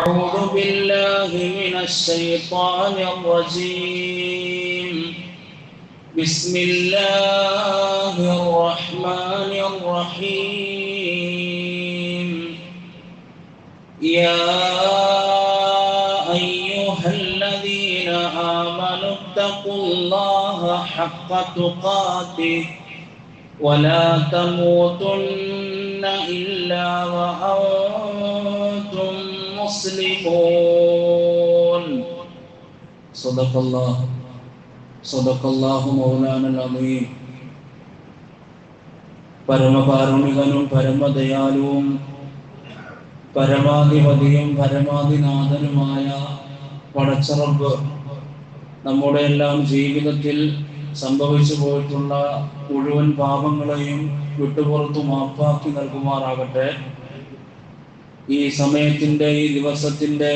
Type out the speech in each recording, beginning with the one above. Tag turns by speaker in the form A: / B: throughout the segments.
A: أعوذ بالله من الشيطان الرجيم. بسم الله الرحمن الرحيم. يا أيها الذين آمنوا اتقوا الله حق تقاته ولا تموتن إلا وأنتم مسلمون. صدق الله مولانا العظيم. പരമകാരുണികനും പരമദയാലുവും പരമാധിപതിയും പരമാധിനാഥനുമായ പടച്ചറബ് നമ്മുടെ എല്ലാം ജീവിതത്തിൽ സംഭവിച്ചു പോയിട്ടുള്ള മുഴുവൻ പാപങ്ങളെയും വിട്ടുപുറത്തു മാപ്പാക്കി നൽകുമാറാകട്ടെ. ഈ സമയത്തിൻ്റെ, ഈ ദിവസത്തിൻ്റെ,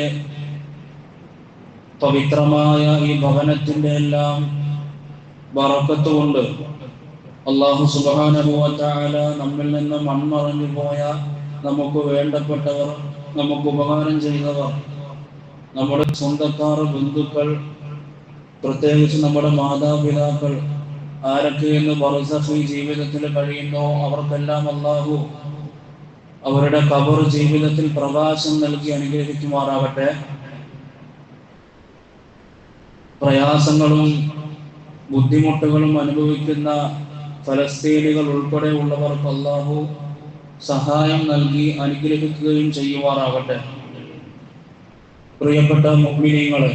A: പവിത്രമായ ഈ ഭവനത്തിൻ്റെ എല്ലാം ബറക്കത്ത് കൊണ്ട് അല്ലാഹു സുബ്ഹാനഹു വ തആല നമ്മിൽ നിന്ന് മൺമറഞ്ഞു പോയ നമുക്ക് വേണ്ടപ്പെട്ടവർ, നമുക്ക് ഉപകാരം ചെയ്തവർ, നമ്മുടെ സ്വന്തക്കാർ, ബന്ധുക്കൾ, പ്രത്യേകിച്ച് നമ്മുടെ മാതാപിതാക്കൾ ആരൊക്കെ എന്ന് ബർസഖി ജീവിതത്തിൽ കഴിയുന്നോ അവർക്കെല്ലാം അല്ലാഹു അവരുടെ ഖബർ ജീവിതത്തിൽ പ്രകാശം നൽകി അനുഗ്രഹിക്കുമാറാകട്ടെ. പ്രയാസങ്ങളും ബുദ്ധിമുട്ടുകളും അനുഭവിക്കുന്ന ഫലസ്തീനികൾ ഉൾപ്പെടെ ഉള്ളവർക്ക് അല്ലാഹു സഹായം നൽകി അനുഗ്രഹിക്കുകയും ചെയ്യുമാറാകട്ടെ. പ്രിയപ്പെട്ട മുഅ്മിനീങ്ങളെ,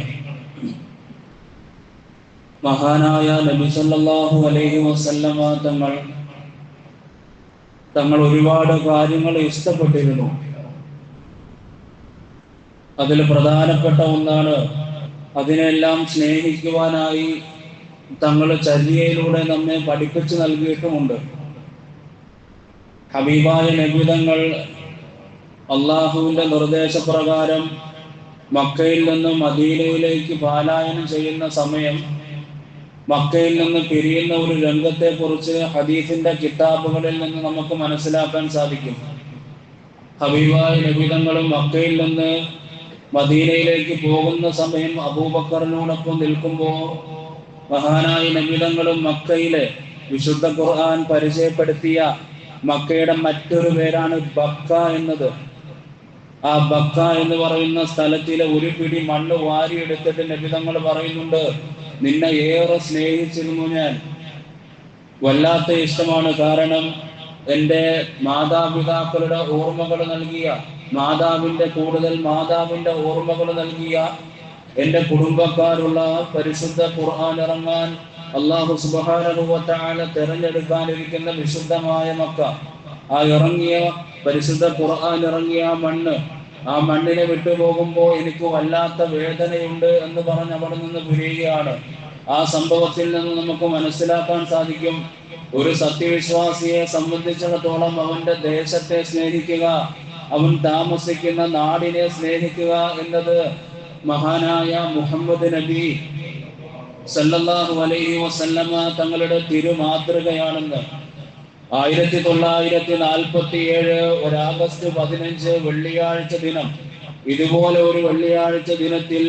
A: മഹാനായ നബി സല്ലല്ലാഹു അലൈഹി വസല്ലമ തങ്ങൾ ഒരുപാട് കാര്യങ്ങൾ ഇഷ്ടപ്പെട്ടിരുന്നു. അതിൽ പ്രധാനപ്പെട്ട ഒന്നാണ്, അതിനെല്ലാം സ്നേഹിക്കുവാനായി തങ്ങൾ ചര്യയിലൂടെ നമ്മെ പഠിപ്പിച്ചു നൽകിയിട്ടുമുണ്ട്. ഹബീബായ നബി തങ്ങൾ അള്ളാഹുവിൻ്റെ നിർദ്ദേശപ്രകാരം മക്കയിൽ നിന്ന് മദീനയിലേക്ക് പലായനം ചെയ്യുന്ന സമയം മക്കയിൽ നിന്ന് പിരിയുന്ന ഒരു രംഗത്തെക്കുറിച്ച് ഹദീസിന്റെ കിതാബുകളിൽ നിന്ന് നമുക്ക് മനസ്സിലാക്കാൻ സാധിക്കും. ഹബീബായ നബി തങ്ങൾ മക്കയിൽ നിന്ന് മദീനയിലേക്ക് പോകുന്ന സമയം അബൂബക്കറിനോടൊപ്പം നിൽക്കുമ്പോൾ മഹാനായ നബി തങ്ങളും മക്കയിലെ വിശുദ്ധ ഖുർആൻ പരിചയപ്പെടുത്തിയ മക്കയുടെ മറ്റൊരു പേരാണ് ബക്ക എന്നത്. ആ ബക്ക എന്ന് പറയുന്ന സ്ഥലത്തിലെ ഒരു പിടി മണ്ണ് വാരിയെടുത്തിട്ട് നബി തങ്ങൾ പറയുന്നുണ്ട്, നിന്നെ ഏറെ സ്നേഹിച്ചിരുന്നു ഞാൻ. വല്ലാത്ത ഇഷ്ടമാണ്. കാരണം എൻ്റെ മാതാപിതാക്കളുടെ ഓർമ്മകൾ നൽകിയ, മാതാവിൻ്റെ ഓർമ്മകൾ നൽകിയ എൻ്റെ കുടുംബക്കാരുള്ള പരിശുദ്ധ ഖുർആൻ ഇറങ്ങാൻ അല്ലാഹു സുബ്ഹാനഹു വ തആല തിരഞ്ഞെടുക്കാനിരിക്കുന്ന വിശുദ്ധമായ മക്ക, ആ ഇറങ്ങിയ പരിശുദ്ധ ഖുർആൻ ഇറങ്ങിയ മണ്ണ്, ആ മണ്ണിനെ വിട്ടുപോകുമ്പോൾ എനിക്ക് വല്ലാത്ത വേദനയുണ്ട് എന്ന് പറഞ്ഞ് അവിടെ നിന്ന് പിരിയുകയാണ്. ആ സംഭവത്തിൽ നിന്ന് നമുക്ക് മനസ്സിലാക്കാൻ സാധിക്കും, ഒരു സത്യവിശ്വാസിയെ സംബന്ധിച്ചിടത്തോളം അവന്റെ ദേശത്തെ സ്നേഹിക്കുക, അവൻ താമസിക്കുന്ന നാടിനെ സ്നേഹിക്കുക എന്നത് മഹാനായ മുഹമ്മദ് നബി സല്ലല്ലാഹു അലൈഹി വസല്ലമ തങ്ങളുടെ തിരുമാതൃകയാണെന്ന് 1947 ഒരു ആഗസ്റ്റ് 15 വെള്ളിയാഴ്ച ദിനം, ഇതുപോലെ ഒരു വെള്ളിയാഴ്ച ദിനത്തിൽ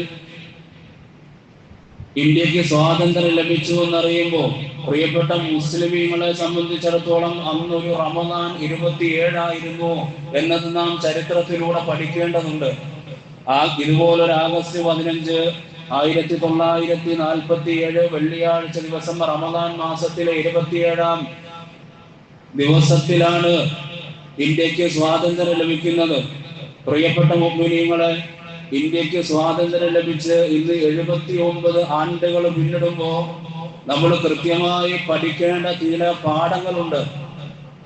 A: ഇന്ത്യക്ക് സ്വാതന്ത്ര്യം ലഭിച്ചു എന്നറിയുമ്പോൾ പ്രിയപ്പെട്ട മുസ്ലിമീങ്ങളെ സംബന്ധിച്ചിടത്തോളം അന്നൊരു റമദാൻ 27 എന്നത് നാം ചരിത്രത്തിലൂടെ പഠിക്കേണ്ടതുണ്ട്. ഇതുപോലൊരു ആഗസ്റ്റ് 15 1947 വെള്ളിയാഴ്ച ദിവസം റമദാൻ മാസത്തിലെ 27 ദിവസത്തിലാണ് ഇന്ത്യക്ക് സ്വാതന്ത്ര്യം ലഭിക്കുന്നത്. പ്രിയപ്പെട്ട മുഅ്മിനീങ്ങളെ, ഇന്ത്യക്ക് സ്വാതന്ത്ര്യം ലഭിച്ച് ഇന്ന് 79 ആണ്ടുകൾ പിന്നിടുമ്പോൾ നമ്മൾ കൃത്യമായി പഠിക്കേണ്ട ചില പാഠങ്ങളുണ്ട്.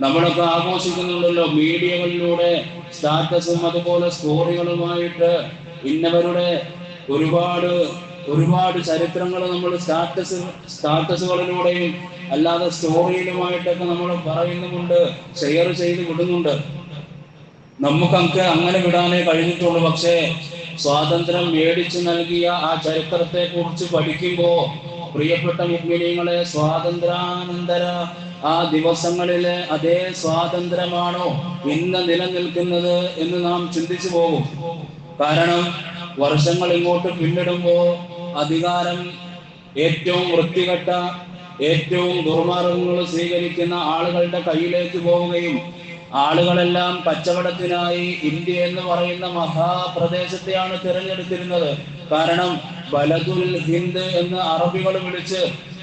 A: നമ്മളൊക്കെ ആഘോഷിക്കുന്നുണ്ടല്ലോ, മീഡിയകളിലൂടെ സ്റ്റാറ്റസും അതുപോലെ സ്റ്റോറികളുമായിട്ട് ഇന്നവരുടെ ഒരുപാട് ചരിത്രങ്ങൾ നമ്മൾ സ്റ്റാറ്റസുകളിലൂടെയും അല്ലാതെ സ്റ്റോറിയിലുമായിട്ടൊക്കെ നമ്മൾ പറയുന്നുമുണ്ട്, ഷെയർ ചെയ്ത് വിടുന്നുണ്ട്. നമുക്കൊക്കെ അങ്ങനെ വിടാനേ കഴിഞ്ഞിട്ടുള്ളൂ. പക്ഷേ സ്വാതന്ത്ര്യം മേടിച്ചു നൽകിയ ആ ചരിത്രത്തെ കുറിച്ച് പഠിക്കുമ്പോൾ പ്രിയപ്പെട്ട മുഅ്മിനീങ്ങളെ, സ്വാതന്ത്ര്യാനന്തര ആ ദിവസങ്ങളിലെ അതേ സ്വാതന്ത്ര്യമാണോ ഇന്ന് നിലനിൽക്കുന്നത് എന്ന് നാം ചിന്തിച്ചു പോകും. കാരണം വർഷങ്ങൾ ഇങ്ങോട്ട് പിന്നിടുമ്പോൾ അധികാരം ഏറ്റവും വൃത്തികെട്ട, ഏറ്റവും ദുർമാർഗങ്ങൾ സ്വീകരിക്കുന്ന ആളുകളുടെ കയ്യിലേക്ക് പോവുകയും ആളുകളെല്ലാം കച്ചവടത്തിനായി ഇന്ത്യ എന്ന് പറയുന്ന മഹാപ്രദേശത്തെയാണ് തിരഞ്ഞെടുത്തിരുന്നത്. കാരണം ബലദുൽ ഹിന്ദ് എന്ന് അറബികൾ വിളിച്ച്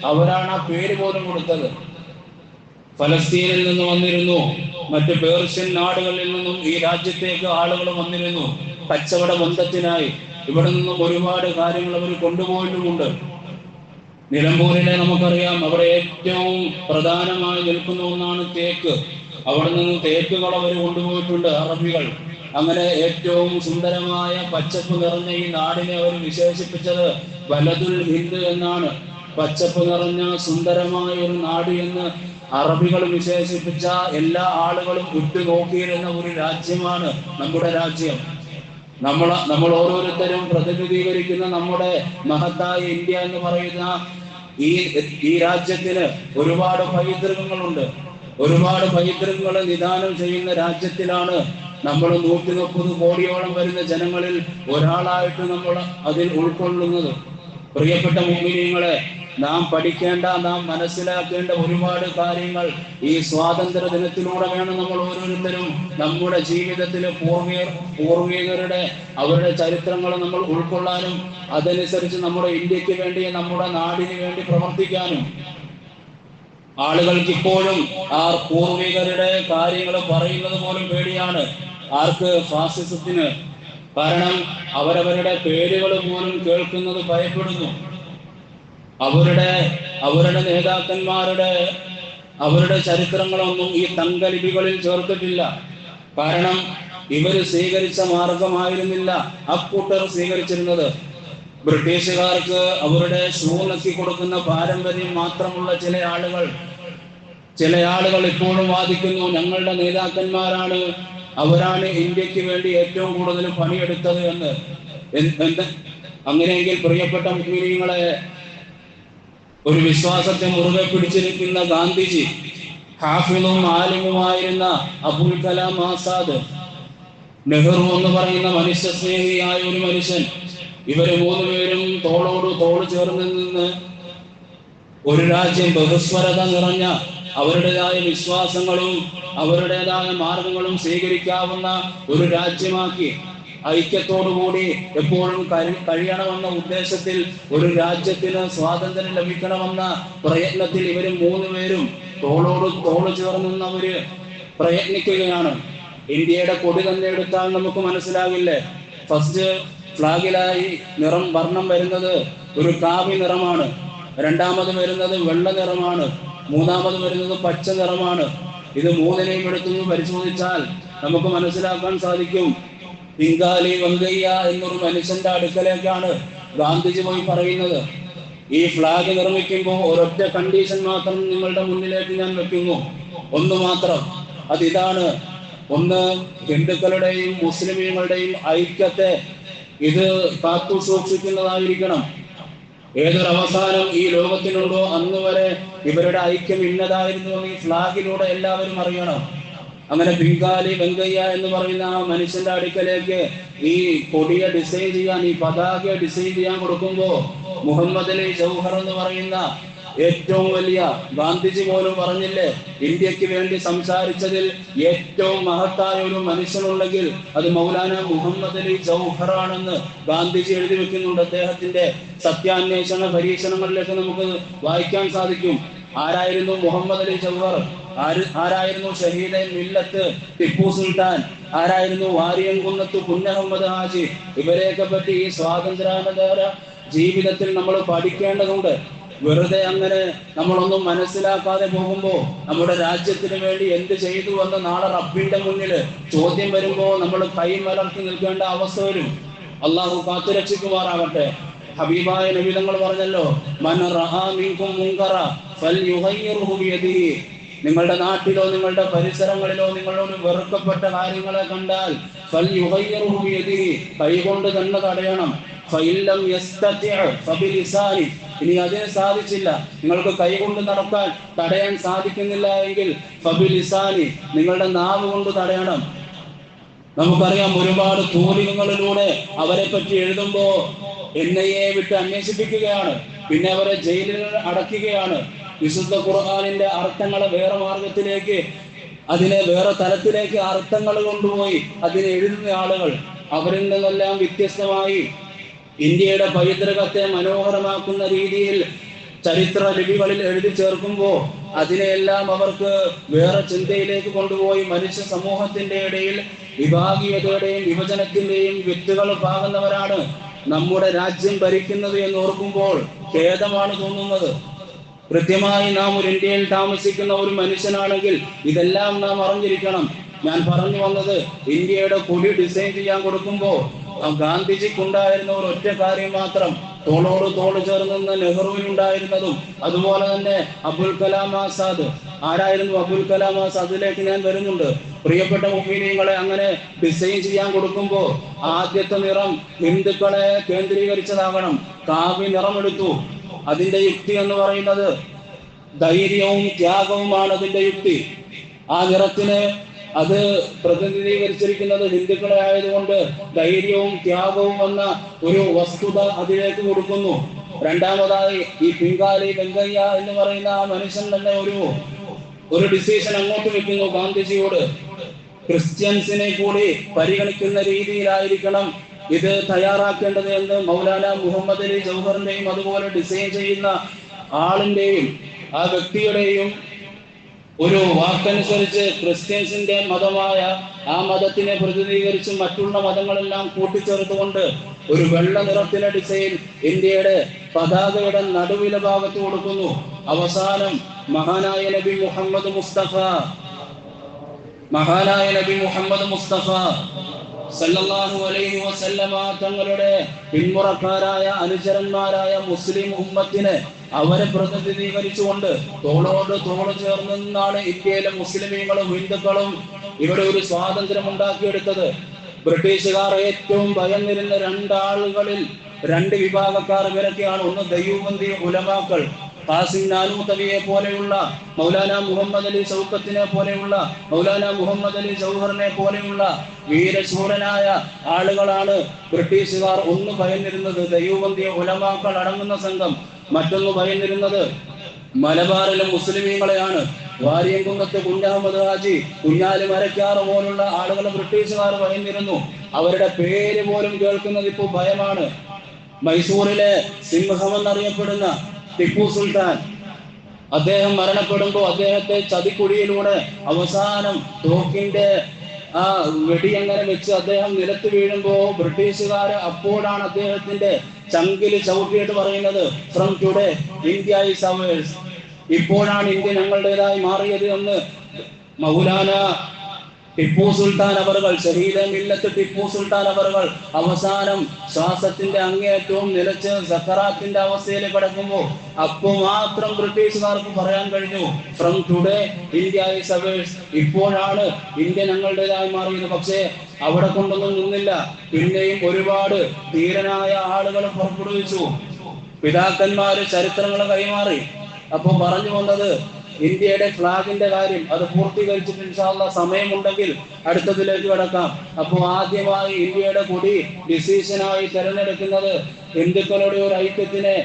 A: അവരാണ് ആ പേര് പോലും കൊടുത്തത്. ഫലസ്തീനിൽ നിന്ന് വന്നിരുന്നു, മറ്റ് പേർഷ്യൻ നാടുകളിൽ നിന്നും ഈ രാജ്യത്തേക്ക് ആളുകൾ വന്നിരുന്നു കച്ചവട ബന്ധത്തിനായി. ഇവിടെ നിന്നും ഒരുപാട് കാര്യങ്ങൾ അവർ കൊണ്ടുപോയിട്ടുമുണ്ട്. നിലമ്പൂരിലെ നമുക്കറിയാം, അവിടെ ഏറ്റവും പ്രധാനമായി നിൽക്കുന്ന ഒന്നാണ് തേക്ക്. അവിടെ നിന്ന് തേക്കുകൾ അവർ കൊണ്ടുപോയിട്ടുണ്ട് അറബികൾ. അങ്ങനെ ഏറ്റവും സുന്ദരമായ പച്ചപ്പ് നിറഞ്ഞ ഈ നാടിനെ അവർ വിശേഷിപ്പിച്ചത് ബലദുൽ ഹിന്ദ് എന്നാണ്. പച്ചപ്പ് നിറഞ്ഞ സുന്ദരമായ ഒരു നാട് എന്ന് അറബികൾ വിശേഷിപ്പിച്ച എല്ലാ ആളുകളും ഉറ്റുനോക്കിയിരുന്ന ഒരു രാജ്യമാണ് നമ്മുടെ രാജ്യം. നമ്മൾ ഓരോരുത്തരും പ്രതിനിധീകരിക്കുന്ന നമ്മുടെ മഹത്തായ ഇന്ത്യ എന്ന് പറയുന്ന ഈ രാജ്യത്തിന് ഒരുപാട് പൈതൃകങ്ങളുണ്ട്. ഒരുപാട് പൈതൃകങ്ങളെ നിദാനം ചെയ്യുന്ന രാജ്യത്തിലാണ് നമ്മൾ 130 കോടിയോളം വരുന്ന ജനങ്ങളിൽ ഒരാളായിട്ട് നമ്മൾ അതിൽ ഉൾക്കൊള്ളുന്നത്. പ്രിയപ്പെട്ട മുഅ്മിനീങ്ങളെ, നാം പഠിക്കേണ്ട, നാം മനസ്സിലാക്കേണ്ട ഒരുപാട് കാര്യങ്ങൾ ഈ സ്വാതന്ത്ര്യ ദിനത്തിലൂടെ വേണം നമ്മൾ ഓരോരുത്തരും നമ്മുടെ ജീവിതത്തിൽ പൂർവികരുടെ അവരുടെ ചരിത്രങ്ങൾ നമ്മൾ ഉൾക്കൊള്ളാനും അതനുസരിച്ച് നമ്മുടെ ഇന്ത്യക്ക് വേണ്ടി, നമ്മുടെ നാടിന് വേണ്ടി പ്രവർത്തിക്കാനും. ആളുകൾക്ക് ഇപ്പോഴും ആ പൂർവികരുടെ കാര്യങ്ങൾ പറയുന്നത് പോലും പേടിയാണ്. ആർക്ക്? ഫാസിസത്തിന്. കാരണം അവരവരുടെ പേരുകൾ പോലും കേൾക്കുന്നത് ഭയപ്പെടുന്നു. അവരുടെ അവരുടെ ചരിത്രങ്ങളൊന്നും ഈ തങ്കലിപികളിൽ ചേർത്തിട്ടില്ല. കാരണം ഇവര് സ്വീകരിച്ച മാർഗമായിരുന്നില്ല അക്കൂട്ടർ സ്വീകരിച്ചിരുന്നത്. ബ്രിട്ടീഷുകാർക്ക് അവരുടെ ഷൂണക്കി കൊടുക്കുന്ന പാരമ്പര്യം മാത്രമുള്ള ചില ആളുകൾ ഇപ്പോഴും വാദിക്കുന്നു ഞങ്ങളുടെ നേതാക്കന്മാരാണ്, അവരാണ് ഇന്ത്യക്ക് വേണ്ടി ഏറ്റവും കൂടുതൽ പണിയെടുത്തത് എന്ന്. അങ്ങനെയെങ്കിൽ പ്രിയപ്പെട്ട മുസ്ലിങ്ങളെ, ഒരു വിശ്വാസത്തെ മുറുകെ പിടിച്ചിരിക്കുന്ന ഗാന്ധിജി, ഹാഫിളും ആലിമുമായിരുന്ന അബുൽ കലാം ആസാദ്, നെഹ്റു എന്ന് പറയുന്ന മനുഷ്യസ്നേഹിയായ ഒരു മനുഷ്യൻ, ഇവര് 3 പേരും തോളോട് തോൾ ചേർന്ന് നിന്ന് ഒരു രാജ്യം ബഹുസ്വരത നിറഞ്ഞ അവരുടേതായ വിശ്വാസങ്ങളും അവരുടേതായ മാർഗങ്ങളും സ്വീകരിക്കാവുന്ന ഒരു രാജ്യമാക്കി ഐക്യത്തോടുകൂടി എപ്പോഴും കഴിയണമെന്ന ഉദ്ദേശത്തിൽ ഒരു രാജ്യത്തിന് സ്വാതന്ത്ര്യം ലഭിക്കണമെന്ന പ്രയത്നത്തിൽ ഇവര് 3 പേരും തോളോട് തോള് ചേർന്നവര് പ്രയത്നിക്കുകയാണ്. ഇന്ത്യയുടെ കൊടി തന്നെ എടുത്താൽ നമുക്ക് മനസ്സിലാകില്ലേ. ഫസ്റ്റ് ഫ്ലാഗിലായി വർണ്ണം വരുന്നത് ഒരു കാവി നിറമാണ്, രണ്ടാമത് വരുന്നത് വെള്ള നിറമാണ്, മൂന്നാമത് വരുന്നത് പച്ച നിറമാണ്. ഇത് 3നെയും എടുത്തു പരിശോധിച്ചാൽ നമുക്ക് മനസ്സിലാക്കാൻ സാധിക്കും. പിങ്കാലി വെങ്കയ്യ എന്നൊരു മനുഷ്യന്റെ അടുക്കലേക്കാണ് ഗാന്ധിജി പോയി പറയുന്നത്, ഈ ഫ്ലാഗ് നിർമ്മിക്കുമ്പോൾ ഒരൊറ്റ കണ്ടീഷൻ മാത്രം നിങ്ങളുടെ മുന്നിലേക്ക് ഞാൻ വെക്കുന്നു, ഒന്ന് മാത്രം. അതിതാണ്, ഒന്ന് ഹിന്ദുക്കളുടെയും മുസ്ലിമീങ്ങളുടെയും ഐക്യത്തെ ഇത് കാത്തു സൂക്ഷിക്കുന്നതായിരിക്കണം. ഏതൊരവസാനം ഈ ലോകത്തിനുണ്ടോ അന്ന് വരെ ഇവരുടെ ഐക്യം ഇന്നതായിരുന്നു ഈ ഫ്ലാഗിലൂടെ എല്ലാവരും അറിയണം. അങ്ങനെ പിങ്കാലി വെങ്കയ്യ എന്ന് പറയുന്ന ആ മനുഷ്യന്റെ അടുക്കലേക്ക് ഈ കൊടിയെ ഡിസൈൻ ചെയ്യാൻ, ഈ പതാക ഡിസൈൻ ചെയ്യാൻ കൊടുക്കുമ്പോൾ മുഹമ്മദ് അലി ജൗഹർ എന്ന് പറയുന്ന ഏറ്റവും വലിയ, ഗാന്ധിജി പോലും പറഞ്ഞില്ലേ, ഇന്ത്യക്ക് വേണ്ടി സംസാരിച്ചതിൽ ഏറ്റവും മഹത്തായ ഒരു മനുഷ്യനുണ്ടെങ്കിൽ അത് മൗലാന മുഹമ്മദ് അലി ജൗഹർ ആണെന്ന് ഗാന്ധിജി എഴുതി വെക്കുന്നുണ്ട്. അദ്ദേഹത്തിന്റെ സത്യാന്വേഷണ പരീക്ഷണങ്ങളിലേക്ക് നമുക്ക് വായിക്കാൻ സാധിക്കും. ആരായിരുന്നു മുഹമ്മദ് അലി ജൗഹർ? ആരായിരുന്നു ഷഹീദ് മില്ലത്ത് ടിപ്പു സുൽത്താൻ? ആരായിരുന്നു വാരിയംകുന്നത്ത് കുഞ്ഞഹമ്മദ് ഹാജി? ഇവരെയൊക്കെ പറ്റി ഈ സ്വാതന്ത്ര്യാനന്തര ജീവിതത്തിൽ നമ്മൾ പഠിക്കേണ്ടതുണ്ട്. വെറുതെ അങ്ങനെ നമ്മളൊന്നും മനസ്സിലാക്കാതെ പോകുമ്പോൾ നമ്മുടെ രാജ്യത്തിന് വേണ്ടി എന്ത് ചെയ്തു എന്ന് നാളെ റബ്ബിന്റെ മുന്നിൽ ചോദ്യം വരുമ്പോൾ നമ്മൾ കൈ മലർത്തി നിൽക്കേണ്ട അവസ്ഥ വരും. അള്ളാഹു കാത്തുരക്ഷിക്കുമാറാകട്ടെ. ഹബീബായ നബി തങ്ങൾ പറഞ്ഞല്ലോ, മൻ റആ മിൻകും മുൻകറ ഫൽയുഗയ്യിർഹു ബിയദിഹി. നിങ്ങളുടെ നാട്ടിലോ നിങ്ങളുടെ പരിസരങ്ങളിലോ നിങ്ങളോട് വെറുക്കപ്പെട്ട കാര്യങ്ങളെ കണ്ടാൽ ഫൽയുഗയ്യിർഹു ബിയദിഹി, കൈകൊണ്ട് തന്നെ തടയണം. ഫഇല്ലം യസ്തതിഅ ഫബിലിസാനി, ഇനി അതിന് സാധിച്ചില്ല, നിങ്ങൾക്ക് കൈകൊണ്ട് തടയാൻ സാധിക്കുന്നില്ല എങ്കിൽ ഫബിലിസാനി, നിങ്ങളുടെ നാവ് കൊണ്ട് തടയണം. നമുക്കറിയാം, ഒരുപാട് തൂലികങ്ങളിലൂടെ അവരെ പറ്റി എഴുതുമ്പോ NIA വിട്ട് അന്വേഷിപ്പിക്കുകയാണ്, പിന്നെ അവരെ ജയിലിൽ അടയ്ക്കുകയാണ്. വിശുദ്ധ ഖുർആനിന്റെ അർത്ഥങ്ങളെ വേറെ മാർഗത്തിലേക്ക്, അതിനെ വേറെ തലത്തിലേക്ക് അർത്ഥങ്ങൾ കൊണ്ടുപോയി അതിനെ എഴുതുന്ന ആളുകൾ, അവരിൽ നിന്നെല്ലാം വ്യത്യസ്തമായി ഇന്ത്യയുടെ പൈതൃകത്തെ മനോഹരമാക്കുന്ന രീതിയിൽ ചരിത്ര ലിപികളിൽ എഴുതി ചേർക്കുമ്പോൾ അതിനെയെല്ലാം അവർക്ക് വേറെ ചിന്തയിലേക്ക് കൊണ്ടുപോയി മനുഷ്യ സമൂഹത്തിന്റെ ഇടയിൽ വിഭാഗീയതയുടെയും വിഭജനത്തിന്റെയും വിത്തുകൾ പാകുന്നവരാണ് നമ്മുടെ രാജ്യം ഭരിക്കുന്നത് എന്ന് ഓർക്കുമ്പോൾ ഖേദമാണ് തോന്നുന്നത്. കൃത്യമായി നാം ഒരു ഇന്ത്യയിൽ താമസിക്കുന്ന ഒരു മനുഷ്യനാണെങ്കിൽ ഇതെല്ലാം നാം അറിഞ്ഞിരിക്കണം. ഞാൻ പറഞ്ഞു വന്നത്, ഇന്ത്യയുടെ കൊടി ഡിസൈൻ ചെയ്യാൻ കൊടുക്കുമ്പോൾ ഗാന്ധിജിക്കുണ്ടായിരുന്ന ഒരു ഒറ്റ കാര്യം മാത്രം, തോളോട് തോള് ചേർന്ന് നെഹ്റുവിനുണ്ടായിരുന്നതും അതുപോലെ തന്നെ അബുൽ കലാം ആസാദ്. ആരായിരുന്നു അബുൽ കലാം ആസാദ്? അതിലേക്ക് ഞാൻ വരുന്നുണ്ട്. പ്രിയപ്പെട്ട മുഅ്മിനീങ്ങളെ, അങ്ങനെ ഡിസൈൻ ചെയ്യാൻ കൊടുക്കുമ്പോൾ ആദ്യത്തെ നിറം ഹിന്ദുക്കളെ കേന്ദ്രീകരിച്ചതാകണം. കാവ്യ നിറമെടുത്തു. അതിന്റെ യുക്തി എന്ന് പറയുന്നത് ധൈര്യവും ത്യാഗവുമാണ് അതിന്റെ യുക്തി. ആ നിറത്തിന് അത് പ്രതിനിധീകരിച്ചിരിക്കുന്നത് ഹിന്ദുക്കളെ ആയതുകൊണ്ട് ധൈര്യവും ത്യാഗവും എന്ന ഒരു വസ്തുത അതിലേക്ക് കൊടുക്കുന്നു. രണ്ടാമതായി ഈ പിങ്കാലി വെങ്കയ്യ എന്ന് പറയുന്ന ആ മനുഷ്യൻ തന്നെ ഒരു ഡിസിഷൻ അങ്ങോട്ട് വെക്കുന്നു ഗാന്ധിജിയോട്. ക്രിസ്ത്യൻസിനെ കൂടി പരിഗണിക്കുന്ന രീതിയിലായിരിക്കണം ഇത് തയ്യാറാക്കേണ്ടത് എന്ന് മൗലാന മുഹമ്മദ് അലി ജൗഹറിന്റെയും അതുപോലെ ഡിസൈൻ ചെയ്യുന്ന ആളിന്റെയും ആ വ്യക്തിയുടെയും ഒരു വാക്കനുസരിച്ച് ക്രിസ്ത്യൻസിന്റെ മതമായ ആ മതത്തിനെ പ്രതിനിധീകരിച്ച് മറ്റുള്ള മതങ്ങളെല്ലാം കൂട്ടിച്ചേർത്തുകൊണ്ട് ഒരു വെള്ള നിറത്തിലെ ഡിസൈൻ ഇന്ത്യയുടെ പതാകയുടെ നടുവിലെ ഭാഗത്ത് കൊടുക്കുന്നു. അവസാനം മഹാനായ നബി മുഹമ്മദ് മുസ്തഫ സല്ലല്ലാഹു അലൈഹി വസല്ലമ തങ്ങളുടെ പിന്മുറക്കാരായ അനുചരന്മാരായ മുസ്ലിം ഉമ്മത്തിനെ അവരെ പ്രതിനിധീകരിച്ചുകൊണ്ട് തോളോട് തോള് ചേർന്ന് നിന്നാണ് ഇന്ത്യയിലെ മുസ്ലിമീങ്ങളും ഹിന്ദുക്കളും ഇവിടെ ഒരു സ്വാതന്ത്ര്യം ഉണ്ടാക്കിയെടുത്തത്. ബ്രിട്ടീഷുകാർ ഏറ്റവും ഭയന്നിരുന്ന രണ്ട് വിഭാഗക്കാർ ഇവരൊക്കെയാണ്. ഒന്ന് ദൈവബന്ധി ഉലമാക്കൾ, ഖാസിം നാനൂതവിയെ പോലെയുള്ള, മൗലാന മുഹമ്മദ് അലി ഷൗക്കത്തിനെ പോലെയുള്ള, മൗലാന മുഹമ്മദ് അലി ജൗഹറിനെ പോലെയുള്ള വീരശൂരനായ ആളുകളാണ് ബ്രിട്ടീഷുകാർ ഒന്ന് ഭയന്നിരുന്നത്. ദൈവബന്ധി ഉലമാക്കൾ അടങ്ങുന്ന സംഘം. മറ്റൊന്ന് ഭയന്നിരുന്നത് മലബാറിലെ മുസ്ലിമീങ്ങളെയാണ്. വാര്യംകുന്നത്ത് കുഞ്ഞഹമ്മദ് ഹാജി, കുഞ്ഞാലി മരക്കാറ് പോലുള്ള ആളുകൾ ബ്രിട്ടീഷുകാർ ഭയന്നിരുന്നു. അവരുടെ പേര് പോലും കേൾക്കുന്നത് ഇപ്പോൾ ഭയമാണ്. മൈസൂരിലെ സിംഹം എന്നറിയപ്പെടുന്ന ടിപ്പു സുൽത്താൻ, അദ്ദേഹം മരണപ്പെടുമ്പോൾ അദ്ദേഹത്തെ ചതിക്കുഴിയിലൂടെ അവസാനം തോക്കിന്റെ ആ വെടിയങ്ങനെ വെച്ച് അദ്ദേഹം നിലത്ത് വീഴുമ്പോൾ ബ്രിട്ടീഷുകാര് അപ്പോഴാണ് അദ്ദേഹത്തിന്റെ ചങ്കില് ചവിട്ടിയിട്ട് പറയുന്നത്, from today India is hours. ഇപ്പോഴാണ് ഇന്ത്യ ഞങ്ങളുടേതായി മാറിയത് എന്ന് മൗലാന ടിപ്പു സുൽത്താൻ അവർകൾ, ഷഹീദെ മില്ലത്ത് ടിപ്പു സുൽത്താൻ അവർകൾ അവസാനം ശ്വാസത്തിന്റെ അങ്ങേയറ്റവും നിലച്ച് സക്കറാത്തിന്റെ അവസ്ഥയിൽ കിടക്കുമ്പോൾ അപ്പോൾ മാത്രം ബ്രിട്ടീഷുകാർക്ക് പറയാൻ കഴിഞ്ഞു, from today India is hours. ഇപ്പോഴാണ് ഇന്ത്യ ഞങ്ങളുടേതായി മാറിയത്. പക്ഷേ അവിടെ കൊണ്ടൊന്നും നിന്നില്ല. പിന്നെയും ഒരുപാട് ധീരനായ ആളുകൾ പുറപ്പെടുവിച്ചു. പിതാക്കന്മാര് ചരിത്രങ്ങൾ കൈമാറി. അപ്പൊ പറഞ്ഞു വന്നത് ഇന്ത്യയുടെ ഫ്ലാഗിന്റെ കാര്യം, അത് പൂർത്തീകരിച്ചിട്ട് ഇൻഷാ അല്ലാഹ് സമയമുണ്ടെങ്കിൽ അടുത്തതിലേക്ക് കടക്കാം. അപ്പോൾ ആദ്യമായി ഇന്ത്യയുടെ കൊടി ഡിസിഷനായി തെരഞ്ഞെടുക്കുന്നത് ഹിന്ദുക്കളുടെ ഒരു ഐക്യത്തിനെ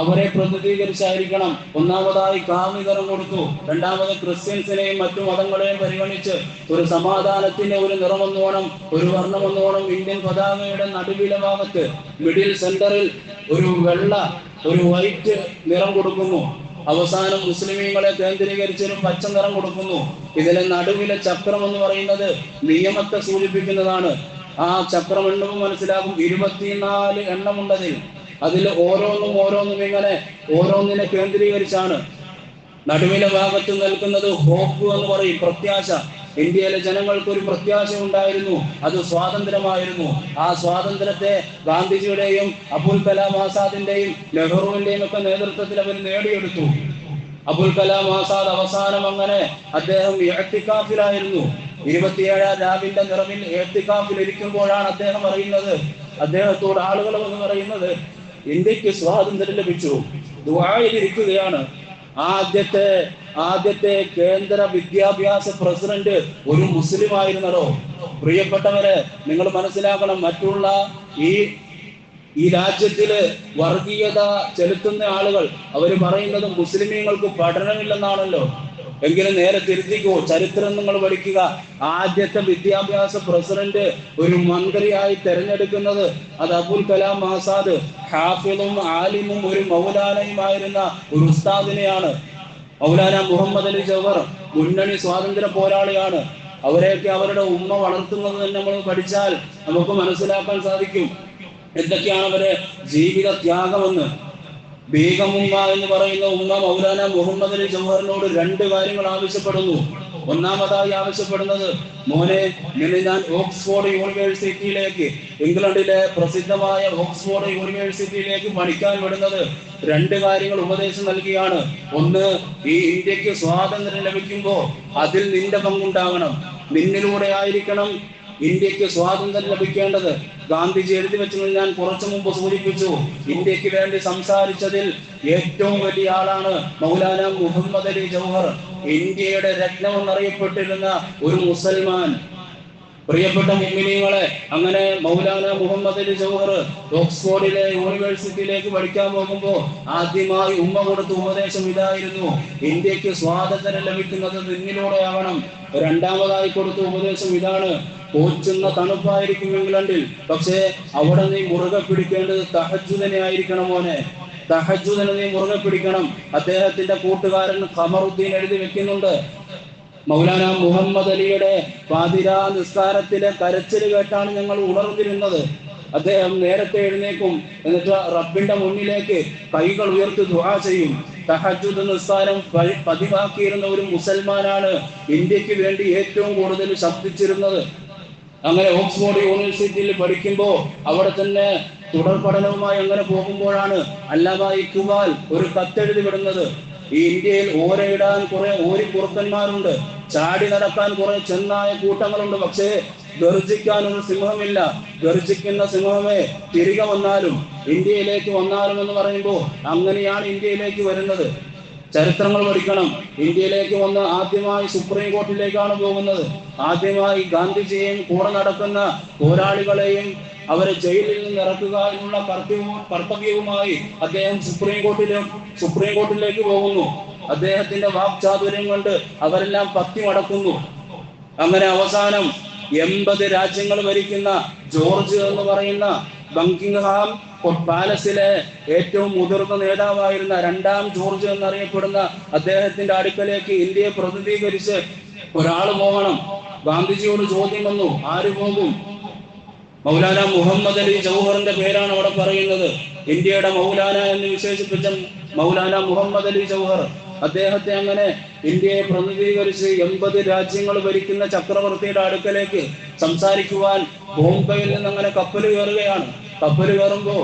A: അവരെ പ്രതിനിധീകരിച്ചായിരിക്കണം. ഒന്നാമതായി കാമികരം കൊടുത്തു. രണ്ടാമത് ക്രിസ്ത്യൻസിനെയും മറ്റു മതങ്ങളെയും പരിഗണിച്ച് ഒരു സമാധാനത്തിന്റെ ഒരു നിറമെന്നോണം, ഒരു വർണ്ണമെന്നോണം ഇന്ത്യൻ പതാകയുടെ നടുവിലെ ഭാഗത്ത് മിഡിൽ സെന്ററിൽ ഒരു വൈറ്റ് നിറം കൊടുക്കുന്നു. അവസാനം മുസ്ലിമീങ്ങളെ കേന്ദ്രീകരിച്ചൊരു പച്ച നിറം കൊടുക്കുന്നു. ഇതിലെ നടുവിലെ ചക്രം എന്ന് പറയുന്നത് നിയമത്തെ സൂചിപ്പിക്കുന്നതാണ്. ആ ചക്രം എണ്ണവും മനസ്സിലാകും. 24 എണ്ണമുണ്ടതിൽ. അതിൽ ഓരോന്നും ഇങ്ങനെ ഓരോന്നിനെ കേന്ദ്രീകരിച്ചാണ്. നടുവിലെ ഭാഗത്ത് നിൽക്കുന്നത് ഹോപ്പ് എന്ന് പറയും, പ്രത്യാശ. ഇന്ത്യയിലെ ജനങ്ങൾക്ക് ഒരു പ്രത്യാശ ഉണ്ടായിരുന്നു, അത് സ്വാതന്ത്ര്യമായിരുന്നു. ആ സ്വാതന്ത്ര്യത്തെ ഗാന്ധിജിയുടെയും അബുൽ കലാം ആസാദിന്റെയും നെഹ്റുവിന്റെയും ഒക്കെ നേതൃത്വത്തിൽ അവർ നേടിയെടുത്തു. അബുൽ കലാം ആസാദ് അവസാനം അങ്ങനെ അദ്ദേഹം ഇഅ്തികാഫിലായിരുന്നു. 27 രാവിന്റെ നിറവിൽ ഇഅ്തികാഫിൽ ഇരിക്കുമ്പോഴാണ് അദ്ദേഹം പറയുന്നത്, അദ്ദേഹത്തോട് ആളുകൾ എന്ന് പറയുന്നത്, ഇന്ത്യക്ക് സ്വാതന്ത്ര്യം ലഭിച്ചു, ദുആയിലിരിക്കുകയാണ്. ആദ്യത്തെ ആദ്യത്തെ കേന്ദ്ര വിദ്യാഭ്യാസ പ്രസിഡന്റ് ഒരു മുസ്ലിം ആയിരുന്നോ? പ്രിയപ്പെട്ടവരെ, നിങ്ങൾ മനസ്സിലാക്കണം, മറ്റുള്ള ഈ രാജ്യത്തില് വർഗീയത ചെലുത്തുന്ന ആളുകൾ അവര് പറയുന്നത് മുസ്ലിമീങ്ങൾക്ക് പഠനമില്ലെന്നാണല്ലോ. എങ്കിലും നേരെ തിരുത്തിക്കോ, ചരിത്രം നിങ്ങൾ പഠിക്കുക. ആദ്യത്തെ വിദ്യാഭ്യാസ പ്രസിഡന്റ് ഒരു മന്ത്രിയായി തെരഞ്ഞെടുക്കുന്നത് അത് അബുൽ കലാം ആസാദ്, ഹാഫിളും ആലിമും ഒരു മൗലാനയുമായിരുന്ന ഒരു ഉസ്താദിനെയാണ്. മൗലാന മുഹമ്മദ് അലി ജൗഹർ മുന്നണി സ്വാതന്ത്ര്യ പോരാളിയാണ്. അവരെയൊക്കെ അവരുടെ ഉമ്മ വളർത്തുന്നത് തന്നെ നമ്മൾ പഠിച്ചാൽ നമുക്ക് മനസ്സിലാക്കാൻ സാധിക്കും എന്തൊക്കെയാണ് അവരെ ജീവിത ത്യാഗമെന്ന്. ബീഗം ഉമ്മ എന്ന് പറയുന്ന ഉമ്മ മൗലാന മുഹമ്മദ് അലി ജൗഹറിനോട് 2 കാര്യങ്ങൾ ആവശ്യപ്പെടുന്നു. ഒന്നാമതായി ആവശ്യപ്പെടുന്നത്, മോനെ, നിന്നെ ഞാൻ ഓക്സ്ഫോർഡ് യൂണിവേഴ്സിറ്റിയിലേക്ക്, ഇംഗ്ലണ്ടിലെ പ്രസിദ്ധമായ ഓക്സ്ഫോർഡ് യൂണിവേഴ്സിറ്റിയിലേക്ക് പഠിക്കാൻ വിടുന്നത് 2 കാര്യങ്ങൾ ഉപദേശം നൽകിയാണ്. ഒന്ന്, ഈ ഇന്ത്യക്ക് സ്വാതന്ത്ര്യം ലഭിക്കുമ്പോൾ അതിൽ നിന്റെ പങ്കുണ്ടാകണം. നിന്നിലൂടെ ആയിരിക്കണം ഇന്ത്യക്ക് സ്വാതന്ത്ര്യം ലഭിക്കേണ്ടത്. ഗാന്ധിജി എഴുതി വെച്ചത് ഞാൻ കുറച്ചു മുമ്പ് സൂചിപ്പിച്ചു. ഇന്ത്യക്ക് വേണ്ടി സംസാരിച്ചതിൽ ഏറ്റവും വലിയ ആളാണ് മൗലാന മുഹമ്മദ് അലി ജൗഹർ. ഇന്ത്യയുടെ രത്നം എന്നറിയപ്പെട്ടിരുന്ന ഒരു മുസൽമാൻ. പ്രിയപ്പെട്ട മുഅ്മിനീങ്ങളെ, അങ്ങനെ മൗലാന മുഹമ്മദ് അലി ജൗഹർ ഓക്സ്ഫോർഡിലെ യൂണിവേഴ്സിറ്റിയിലേക്ക് പഠിക്കാൻ പോകുമ്പോൾ ആദ്യമായി ഉമ്മ കൊടുത്ത ഉപദേശം ഇതായിരുന്നു: ഇന്ത്യക്ക് സ്വാതന്ത്ര്യം ലഭിക്കുന്നത് നിന്നിലൂടെയാവണം. രണ്ടാമതായി കൊടുത്ത ഉപദേശം ഇതാണ്: കോച്ചുന്ന തണുപ്പായിരിക്കും ഇംഗ്ലണ്ടിൽ, പക്ഷേ അവിടെ നീ മുറുകെ പിടിക്കേണ്ടത് തഹജ്ജുദിനെ ആയിരിക്കണം മോനെ. തഹജ്ജുദിനെ നീ മുറുകെ പിടിക്കണം. അദ്ദേഹത്തിന്റെ കൂട്ടുകാരൻ ഖമറുദ്ദീൻ എഴുതി വെക്കുന്നുണ്ട്, മൗലാന മുഹമ്മദ് അലിയുടെ പാതിരാ നിസ്കാരത്തിലെ കരച്ചിൽ കേട്ടാണ് ഞങ്ങൾ ഉണർന്നിരുന്നത്. അദ്ദേഹം നേരത്തെ എഴുന്നേക്കും, എന്നിട്ട് റബ്ബിന്റെ മുന്നിലേക്ക് കൈകൾ ഉയർത്തി ദുആ ചെയ്യും. തഹജ്ജുദ് നിസ്കാരം പതിവാക്കിയിരുന്ന ഒരു മുസൽമാനാണ് ഇന്ത്യക്ക് വേണ്ടി ഏറ്റവും കൂടുതൽ ശബ്ദിച്ചിരുന്നത്. അങ്ങനെ ഓക്സ്ഫോർഡ് യൂണിവേഴ്സിറ്റിയിൽ പഠിക്കുമ്പോൾ അവിടെ തന്നെ തുടർ പഠനവുമായി അങ്ങനെ പോകുമ്പോഴാണ് അല്ലാമ ഇഖ്ബാൽ ഒരു കത്തെഴുതി വിടുന്നത്. ഈ ഇന്ത്യയിൽ ഓരയിടാൻ കുറെ ഓരിക്കുറുക്കന്മാരുണ്ട്, ചാടി നടക്കാൻ കുറെ ചെന്നായ കൂട്ടങ്ങളുണ്ട്, പക്ഷേ ഗർജിക്കാൻ ഒരു സിംഹമില്ല. ഗർജിക്കുന്ന സിംഹമേ തിരികെ വന്നാലും ഇന്ത്യയിലേക്ക് വന്നാലും എന്ന് പറയുമ്പോൾ അങ്ങനെയാണ് ഇന്ത്യയിലേക്ക് വരുന്നത്. ചരിത്രങ്ങൾ പഠിക്കണം. ഇന്ത്യയിലേക്ക് വന്ന് ആദ്യമായി സുപ്രീം കോർട്ടിലേക്കാണ് പോകുന്നത്. ആദ്യമായി ഗാന്ധിജിയെയും കൂടെ നടക്കുന്ന പോരാളികളെയും അവരെ ജയിലിൽ നിന്ന് ഇറക്കുക എന്നുള്ള കർത്തവ്യവുമായി അദ്ദേഹം സുപ്രീം കോർട്ടിലേക്ക് പോകുന്നു. അദ്ദേഹത്തിന്റെ വാക്ചാതുര്യം കൊണ്ട് അവരെല്ലാം പത്തി മടക്കുന്നു. അങ്ങനെ അവസാനം 80 രാജ്യങ്ങൾ ഭരിക്കുന്ന ജോർജ് എന്ന് പറയുന്ന ബക്കിംഗ്ഹാം പാലസിലെ ഏറ്റവും മുതിർന്ന നേതാവായിരുന്ന 2ാം ജോർജ് എന്നറിയപ്പെടുന്ന അദ്ദേഹത്തിന്റെ അടുക്കലേക്ക് ഇന്ത്യയെ പ്രതിനിധീകരിച്ച് ഒരാൾ പോകണം. ഗാന്ധിജിയോട് ചോദ്യം വന്നു, ആര് പോകും? മൗലാന മുഹമ്മദ് അലി ജൗഹറിന്റെ പേരാണ് അവിടെ പറയുന്നത്. ഇന്ത്യയുടെ മൗലാന എന്ന് വിശേഷിപ്പിച്ച മൗലാന മുഹമ്മദ് അലി ജൗഹർ അദ്ദേഹത്തെ അങ്ങനെ ഇന്ത്യയെ പ്രതിനിധീകരിച്ച് 80 രാജ്യങ്ങൾ ഭരിക്കുന്ന ചക്രവർത്തിയുടെ അടുക്കലേക്ക് സംസാരിക്കുവാൻ ബോംബെയിൽ നിന്ന് അങ്ങനെ കപ്പൽ കയറുകയാണ്. കപ്പൽ കയറുമ്പോൾ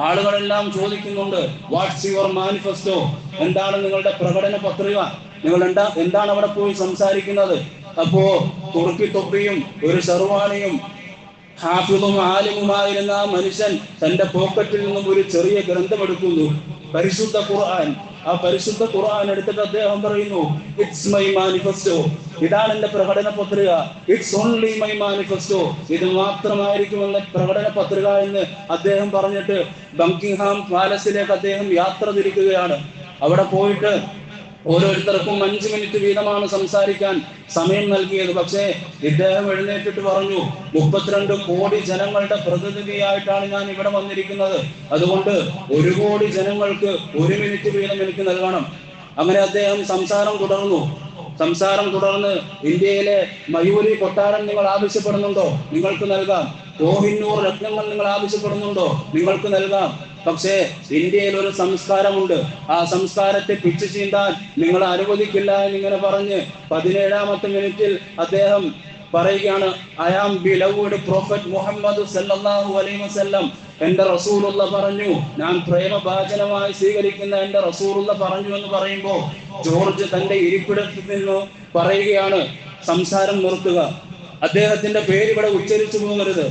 A: ആളുകളെല്ലാം ചോദിക്കുന്നുണ്ട്, വാട്ട്സ് യുവർ മാനിഫെസ്റ്റോ? എന്താണ് നിങ്ങളുടെ പ്രകടന പത്രിക? നിങ്ങൾ എന്താണ് അവിടെ പോയി സംസാരിക്കുന്നത്? അപ്പോ തുർക്കി തൊപ്പിയും ഒരു ഷർവാണിയും ഹാഫിളും ആലിമുമായിരുന്ന ആ മനുഷ്യൻ തന്റെ പോക്കറ്റിൽ നിന്നും ഒരു ചെറിയ ഗ്രന്ഥം എടുക്കുന്നു, പരിശുദ്ധ ഖുർആൻ. ആ പരിശുദ്ധ ഖുർആൻ എടുത്തിട്ട് അദ്ദേഹം പറയുന്നു, ഇറ്റ്സ് മൈ മാനിഫെസ്റ്റോ. ഇതാണ് എന്റെ പ്രകടന പത്രിക. It's only my manifesto. ഇത് മാത്രമായിരിക്കും എന്റെ പ്രകടന പത്രിക എന്ന് അദ്ദേഹം പറഞ്ഞിട്ട് ബക്കിംഗ്ഹാം പാലസിലേക്ക് അദ്ദേഹം യാത്ര തിരിക്കുകയാണ്. അവിടെ പോയിട്ട് ഓരോരുത്തർക്കും 5 മിനിറ്റ് വീതമാണ് സംസാരിക്കാൻ സമയം നൽകിയത്. പക്ഷേ ഇദ്ദേഹം എഴുന്നേറ്റിട്ട് പറഞ്ഞു, 32 കോടി ജനങ്ങളുടെ പ്രതിനിധിയായിട്ടാണ് ഞാൻ ഇവിടെ വന്നിരിക്കുന്നത്. അതുകൊണ്ട് 1 കോടി ജനങ്ങൾക്ക് 1 മിനിറ്റ് വീതം എനിക്ക് നൽകണം. അങ്ങനെ അദ്ദേഹം സംസാരം തുടർന്ന് ഇന്ത്യയിലെ മയൂരി കൊട്ടാരം നിങ്ങൾ ആവശ്യപ്പെടുന്നുണ്ടോ? നിങ്ങൾക്ക് നൽകാം. കോഹിന്നൂർ രത്നങ്ങൾ നിങ്ങൾ ആവശ്യപ്പെടുന്നുണ്ടോ? നിങ്ങൾക്ക് നൽകാം. പക്ഷേ ഇന്ത്യയിൽ ഒരു സംസ്കാരമുണ്ട്, ആ സംസ്കാരത്തെ പിച്ചു ചീന്താൻ നിങ്ങൾ അനുവദിക്കില്ല എന്നിങ്ങനെ പറഞ്ഞ് 17ാമത്തെ മിനിറ്റിൽ അദ്ദേഹം പറയുകയാണ്, I am beloved prophet Muhammad സല്ലല്ലാഹു അലൈഹി വസല്ലം. എന്റെ റസൂലുള്ള പറഞ്ഞു, ഞാൻ പ്രേമഭാജനമായി സ്വീകരിക്കുന്ന എന്റെ റസൂലുള്ള പറഞ്ഞു എന്ന് പറയുമ്പോൾ ജോർജ് തന്റെ ഇരിപ്പിടത്തിൽ നിന്ന് പറയുകയാണ്, സംസാരം നിർത്തുക, അദ്ദേഹത്തിന്റെ പേര് ഇവിടെ ഉച്ചരിച്ചു പോകരുത്.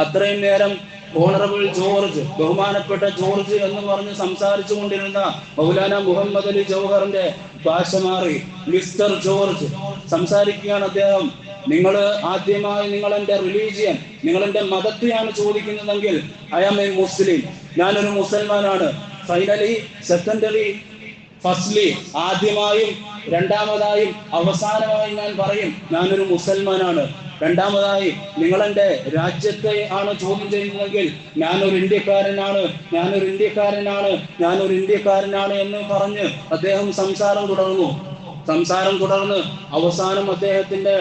A: അത്രയും നേരം ഓണറബിൾ ജോർജ്, ബഹുമാനപ്പെട്ട ജോർജ് എന്ന് പറഞ്ഞ് സംസാരിച്ചു കൊണ്ടിരുന്ന മൗലാന മുഹമ്മദ് അലി ജൗഹറിന്റെ ഭാഷ മാറി മിസ്റ്റർ ജോർജ് സംസാരിക്കുകയാണ് അദ്ദേഹം. നിങ്ങൾ ആദ്യമായി നിങ്ങൾ എൻ്റെ റിലീജിയൻ, നിങ്ങൾ എൻ്റെ മതത്തെയാണ് ചോദിക്കുന്നതെങ്കിൽ ഐ ആം എ മുസ്ലിം, ഞാനൊരു മുസൽമാനാണ്. ഫൈനലി, സെക്കൻഡറി, ഫസ്റ്റ്ലി, ആദ്യമായും രണ്ടാമതായും അവസാനമായും ഞാൻ പറയും ഞാനൊരു മുസൽമാനാണ്. രണ്ടാമതായി, നിങ്ങൾ എൻ്റെ രാജ്യത്തെ ആണ് ചോദ്യം ചെയ്യുന്നതെങ്കിൽ ഞാനൊരു ഇന്ത്യക്കാരനാണ്, ഞാനൊരു ഇന്ത്യക്കാരനാണ്, ഞാനൊരു ഇന്ത്യക്കാരനാണ് എന്ന് പറഞ്ഞ് അദ്ദേഹം സംസാരം തുടർന്ന് അവസാനം അദ്ദേഹത്തിന്റെ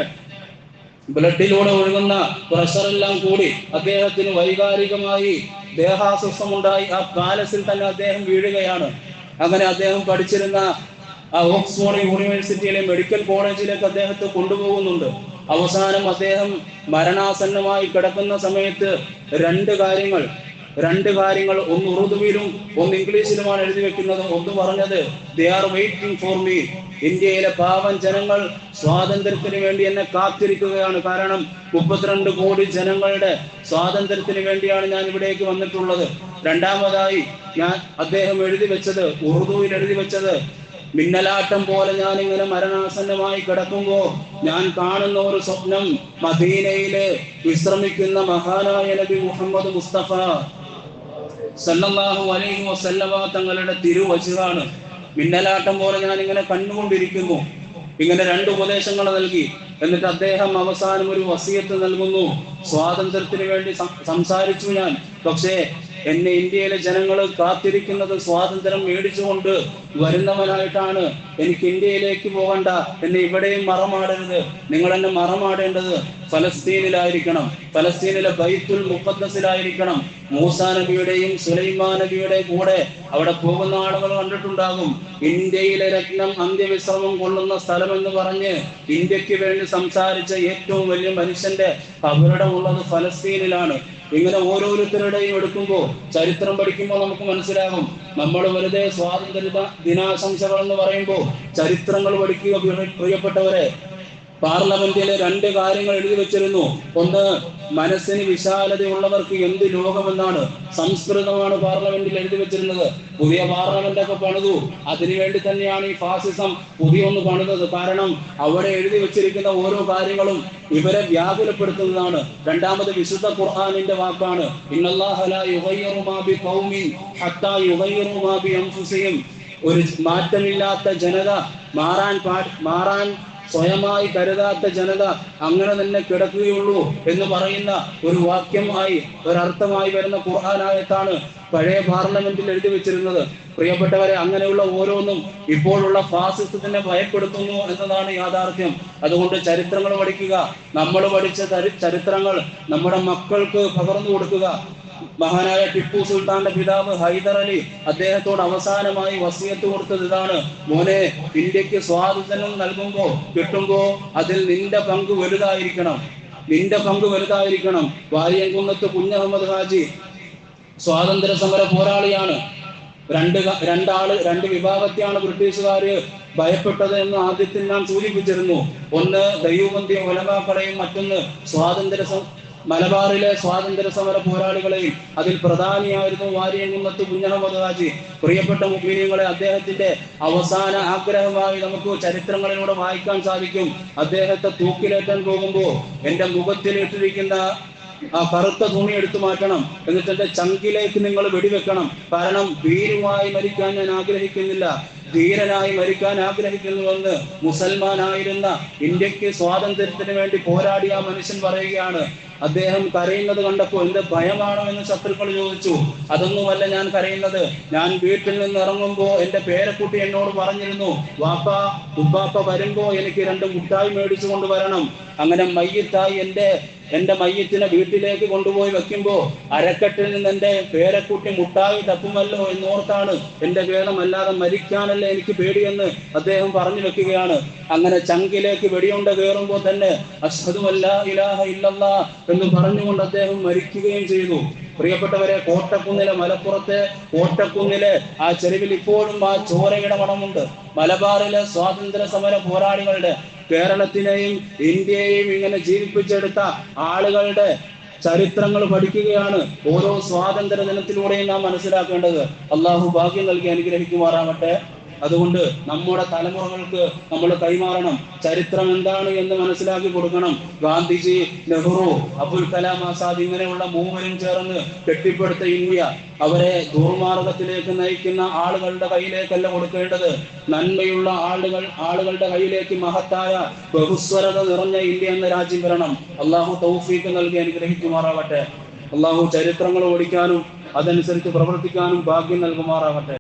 A: ബ്ലഡിലൂടെ ഒഴുകുന്ന പ്രഷറെല്ലാം കൂടി അദ്ദേഹത്തിന് വൈകാരികമായി ദേഹാസ്വസ്ഥമുണ്ടായി. ആ പാലസിൽ തന്നെ അദ്ദേഹം വീഴുകയാണ്. അങ്ങനെ അദ്ദേഹം പഠിച്ചിരുന്ന ഓക്സ്ഫോർഡ് യൂണിവേഴ്സിറ്റിയിലെ മെഡിക്കൽ കോളേജിലേക്ക് അദ്ദേഹത്തെ കൊണ്ടുപോകുന്നുണ്ട്. അവസാനം അദ്ദേഹം മരണാസന്നമായി കിടക്കുന്ന സമയത്ത് രണ്ട് കാര്യങ്ങൾ ഒന്ന് ഉറുദുവിലും ഒന്ന് ഇംഗ്ലീഷിലുമാണ് എഴുതി വെക്കുന്നത്. ഒന്ന് പറഞ്ഞത്, they are waiting for me, ഇന്ത്യയിലെ പാവം ജനങ്ങൾ സ്വാതന്ത്ര്യത്തിന് വേണ്ടി എന്നെ കാത്തിരിക്കുകയാണ്. കാരണം 32 കോടി ജനങ്ങളുടെ സ്വാതന്ത്ര്യത്തിന് വേണ്ടിയാണ് ഞാൻ ഇവിടേക്ക് വന്നിട്ടുള്ളത്. രണ്ടാമതായി അദ്ദേഹം ഉറുദുവിൽ എഴുതി വെച്ചത്, മിന്നലാട്ടം പോലെ ഞാൻ ഇങ്ങനെ മരണാസന്നമായി കിടക്കുമ്പോ ഞാൻ കാണുന്ന ഒരു സ്വപ്നം മദീനയിലെ വിശ്രമിക്കുന്ന മഹാനായ നബി മുഹമ്മദ് മുസ്തഫ സല്ലല്ലാഹു അലൈഹി വസല്ലമ തങ്ങളുടെ തിരുവചനാണ്. മിന്നലാട്ടം പോലെ ഞാൻ ഇങ്ങനെ കണ്ടുകൊണ്ടിരിക്കുന്നു. ഇങ്ങനെ 2 ഉപദേശങ്ങൾ നൽകി. എന്നിട്ട് അദ്ദേഹം അവസാനം ഒരു വസിയത്ത് നൽകുന്നു. സ്വാതന്ത്ര്യത്തിന് വേണ്ടി സംസാരിച്ചു ഞാൻ, പക്ഷേ എന്നെ ഇന്ത്യയിലെ ജനങ്ങൾ കാത്തിരിക്കുന്നത് സ്വാതന്ത്ര്യം മേടിച്ചുകൊണ്ട് വരുന്നവനായിട്ടാണ്. എനിക്ക് ഇന്ത്യയിലേക്ക് പോകണ്ട, എന്നെ ഇവിടെയും മറമാടരുത്. നിങ്ങൾ എന്നെ മറമാടേണ്ടത് ഫലസ്തീനിലായിരിക്കണം, ഫലസ്തീനിലെ ബൈത്തുൽ മുഖദ്ദസിലായിരിക്കണം. മൂസാ നബിയുടെയും സുലൈമാൻ നബിയുടെയും കൂടെ അവിടെ പോകുന്ന ആളുകൾ കണ്ടിട്ടുണ്ടാകും. ഇന്ത്യയിലെ രത്നം അന്ത്യവിശ്രമം കൊള്ളുന്ന സ്ഥലം എന്ന് പറഞ്ഞ് ഇന്ത്യക്ക് വേണ്ടി സംസാരിച്ച ഏറ്റവും വലിയ മനുഷ്യന്റെ കബറിടം ഉള്ളത് ഫലസ്തീനിലാണ്. ഇങ്ങനെ ഓരോരുത്തരുടെയും എടുക്കുമ്പോൾ, ചരിത്രം പഠിക്കുമ്പോൾ നമുക്ക് മനസ്സിലാകും. നമ്മൾ വെറുതെ സ്വാതന്ത്ര്യ ദിനാശംസകൾ എന്ന് പറയുമ്പോൾ ചരിത്രങ്ങൾ പഠിക്കുക പ്രിയപ്പെട്ടവരെ. പാർലമെന്റിലെ 2 കാര്യങ്ങൾ എഴുതി വെച്ചിരുന്നു. ഒന്ന്, മനസ്സിന് വിശാലതയുള്ളവർക്ക് എന്ത് ലോകമെന്നാണ്. സംസ്കൃതമാണ് പാർലമെന്റിൽ എഴുതി വെച്ചിരുന്നത്. പുതിയ പാർലമെന്റ് ഒക്കെ പണിതു. അതിനുവേണ്ടി തന്നെയാണ് ഈ ഫാസിസം പുതിയൊന്ന് പണിതത്. കാരണം അവിടെ എഴുതി വെച്ചിരിക്കുന്ന ഓരോ കാര്യങ്ങളും ഇവരെ വ്യാകുലപ്പെടുത്തുന്നതാണ്. രണ്ടാമത് വിശുദ്ധ ഖുർആനിന്റെ വാക്കാണ്, ഇന്നല്ലാഹ ലാ യുഗയ്യിറു മാ ബിഖൗമിൻ ഹത്താ യുഗയ്യിറു മാ ബിഅൻഫുസിഹിം. ഒരു മാറ്റമില്ലാത്ത ജനത, മാറാൻ സ്വയമായി കരുതാത്ത ജനത അങ്ങനെ തന്നെ കിടക്കുകയുള്ളൂ എന്ന് പറയുന്ന ഒരു വാക്യമായി, ഒരർത്ഥമായി വരുന്ന ഖുർആനായത്താണ് പഴയ പാർലമെന്റിൽ എഴുതി വെച്ചിരുന്നത്. പ്രിയപ്പെട്ടവരെ, അങ്ങനെയുള്ള ഓരോന്നും ഇപ്പോഴുള്ള ഫാസിസത്തിനെ ഭയപ്പെടുത്തുന്നു എന്നതാണ് യാഥാർത്ഥ്യം. അതുകൊണ്ട് ചരിത്രങ്ങൾ പഠിക്കുക. നമ്മൾ പഠിച്ച ചരിത്രങ്ങൾ നമ്മുടെ മക്കൾക്ക് പകർന്നു കൊടുക്കുക. മഹാനായ ടിപ്പു സുൽത്താന്റെ പിതാവ് ഹൈദർ അലി അദ്ദേഹത്തോട് അവസാനമായി വസിയത്ത് കൊടുത്തത് ഇതാണ്, മോനെ, ഇന്ത്യക്ക് സ്വാതന്ത്ര്യം കിട്ടുമ്പോ അതിൽ നിന്റെ പങ്ക് വലുതായിരിക്കണം. വാര്യംകുന്നത്ത് കുഞ്ഞഹമ്മദ് ഹാജി സ്വാതന്ത്ര്യ സമര പോരാളിയാണ്. രണ്ട് വിഭാഗത്തെയാണ് ബ്രിട്ടീഷുകാര് ഭയപ്പെട്ടത് എന്ന് ആദ്യത്തിൽ ഞാൻ സൂചിപ്പിച്ചിരുന്നു. ഒന്ന് ദൈവബന്ധി ഉലമാക്കളെയും, മറ്റൊന്ന് മലബാറിലെ സ്വാതന്ത്ര്യ സമര പോരാളികളെയും. അതിൽ പ്രധാനിയായിരുന്നു വാര്യംകുന്നത്ത് കുഞ്ഞഹമ്മദ് ഹാജി. പ്രിയപ്പെട്ട മുഅ്മിനീങ്ങളെ, അദ്ദേഹത്തിന്റെ അവസാന ആഗ്രഹമായി നമുക്ക് ചരിത്രങ്ങളിലൂടെ വായിക്കാൻ സാധിക്കും. അദ്ദേഹത്തെ തൂക്കിലേറ്റാൻ പോകുമ്പോൾ എന്റെ മുഖത്തിലിട്ടിരിക്കുന്ന ആ കറുത്ത തുണി എടുത്തു മാറ്റണം, എന്നിട്ട് എന്റെ ചങ്കിലേക്ക് നിങ്ങൾ വെടിവെക്കണം. കാരണം ഭീരുമായി മരിക്കാൻ ഞാൻ ആഗ്രഹിക്കുന്നില്ല, ധീരനായി മരിക്കാൻ ആഗ്രഹിക്കുന്നുവെന്ന് മുസൽമാനായിരുന്ന, ഇന്ത്യക്ക് സ്വാതന്ത്ര്യത്തിന് വേണ്ടി പോരാടിയ മനുഷ്യൻ പറയുകയാണ്. അദ്ദേഹം കരയുന്നത് കണ്ടപ്പോൾ എന്ത് ഭയമാണോ എന്ന് ശത്രുക്കൾ ചോദിച്ചു. അതൊന്നുമല്ല ഞാൻ കരയുന്നത്, ഞാൻ വീട്ടിൽ നിന്ന് ഇറങ്ങുമ്പോൾ എന്റെ പേരക്കുട്ടി എന്നോട് പറഞ്ഞിരുന്നു, ഉപ്പാപ്പ വരുമ്പോ എനിക്ക് 2 മുട്ടായി മേടിച്ചു കൊണ്ടുവരണം. അങ്ങനെ മയ്യത്തായി എന്റെ മയ്യത്തിനെ വീട്ടിലേക്ക് കൊണ്ടുപോയി വെക്കുമ്പോ അരക്കെട്ടിൽ നിന്ന് എന്റെ പേരക്കുട്ടി മുട്ടായി തപ്പുമല്ലോ എന്നോർത്താണ് എന്റെ വേദമല്ലാതെ മരിക്കാനല്ല എനിക്ക് പേടിയെന്ന് അദ്ദേഹം പറഞ്ഞു വെക്കുകയാണ്. അങ്ങനെ ചങ്കിലേക്ക് വെടിയുണ്ട കയറുമ്പോൾ തന്നെ അശ്ഹദു അല്ലാ ഇലാഹ ഇല്ലല്ലാഹ് എന്ന് പറഞ്ഞുകൊണ്ട് അദ്ദേഹം മരിക്കുകയും ചെയ്തു. പ്രിയപ്പെട്ടവരെ, മലപ്പുറത്തെ കോട്ടക്കുന്നിലെ ആ ചെരുവിൽ ഇപ്പോഴും ആ ചോരയുടെ മണമുണ്ട്. മലബാറിലെ സ്വാതന്ത്ര്യ സമര പോരാളികളുടെ, കേരളത്തിനെയും ഇന്ത്യയെയും ഇങ്ങനെ ജീവിപ്പിച്ചെടുത്ത ആളുകളുടെ ചരിത്രങ്ങൾ പഠിക്കുകയാണ് ഓരോ സ്വാതന്ത്ര്യ ദിനത്തിലൂടെയും നാം മനസ്സിലാക്കേണ്ടത്. അള്ളാഹു ഭാഗ്യം നൽകി അനുഗ്രഹിക്കുമാറാകട്ടെ. അതുകൊണ്ട് നമ്മുടെ തലമുറകൾക്ക് നമ്മൾ കൈമാറണം. ചരിത്രം എന്താണ് എന്ന് മനസ്സിലാക്കി കൊടുക്കണം. ഗാന്ധിജി, നെഹ്റു, അബുൽ കലാം ആസാദ് ഇങ്ങനെയുള്ള മൂവരും ചേർന്ന് കെട്ടിപ്പടുത്ത ഇന്ത്യ അവരെ ദുർമാർഗത്തിലേക്ക് നയിക്കുന്ന ആളുകളുടെ കയ്യിലേക്കല്ല കൊടുക്കേണ്ടത്. നന്മയുള്ള ആളുകളുടെ കയ്യിലേക്ക് മഹത്തായ ബഹുസ്വരത നിറഞ്ഞ ഇന്ത്യ എന്ന രാജ്യം വരണം. അള്ളാഹു തൗഫീഖ് നൽകി അനുഗ്രഹിക്കുമാറാകട്ടെ. അള്ളാഹു ചരിത്രങ്ങൾ ഓടിക്കാനും അതനുസരിച്ച് പ്രവർത്തിക്കാനും ഭാഗ്യം നൽകുമാറാകട്ടെ.